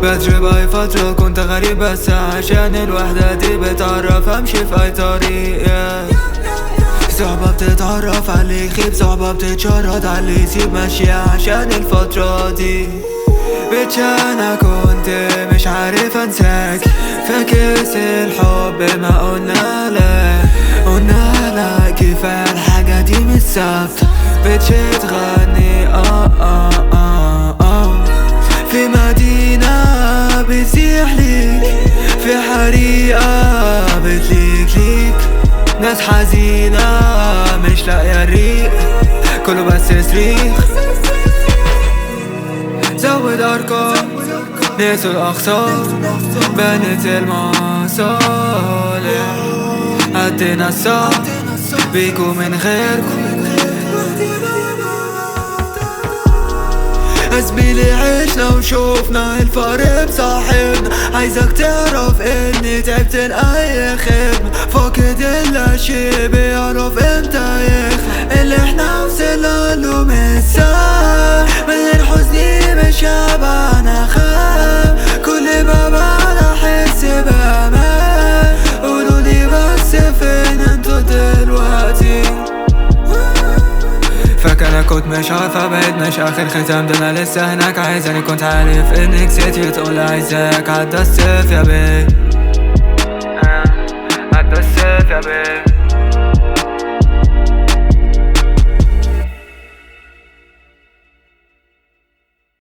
بدري بأي فترة كنت غريب، بس عشان الوحدة دي بتعرف امشي في اي طريق. صعبة بتتعرف على اللي يخيب، صعبة بتتشرط على اللي يسيب، ماشية عشان الفترة دي. بيتش انا كنت مش عارف انساك، فاكس الحب ما قلنا لك كفاية الحاجة دي مش ثابتة. بيتش تغني في مدينة بتزيح ليك، في حريقة بتليك ناس حزينة مش لاقية الريق، كله بس صريخ. زود أرقام نسوا الأخطار، بنت المصالح عدينا الصعب بيكو من غيركم. زميلي عشنا وشوفنا الفرق بصاحبنا، عايزك تعرف اني تعبت لأي خدمة، فاقد الاشي بيعرف امتى يخلع، اللي احنا وصلنا له مش سهل، من الحزن مش شبعان اخاف، كل ما بعد احس بامان، قولولي بس فين انتو دلوقتي. فاكر انا كنت مش عارف ابعد، مش اخر ختام، ده انا لسه هناك، عايزاني كنت عارف انك نسيتي تقول عايزاك، عدى الصيف يا بيه.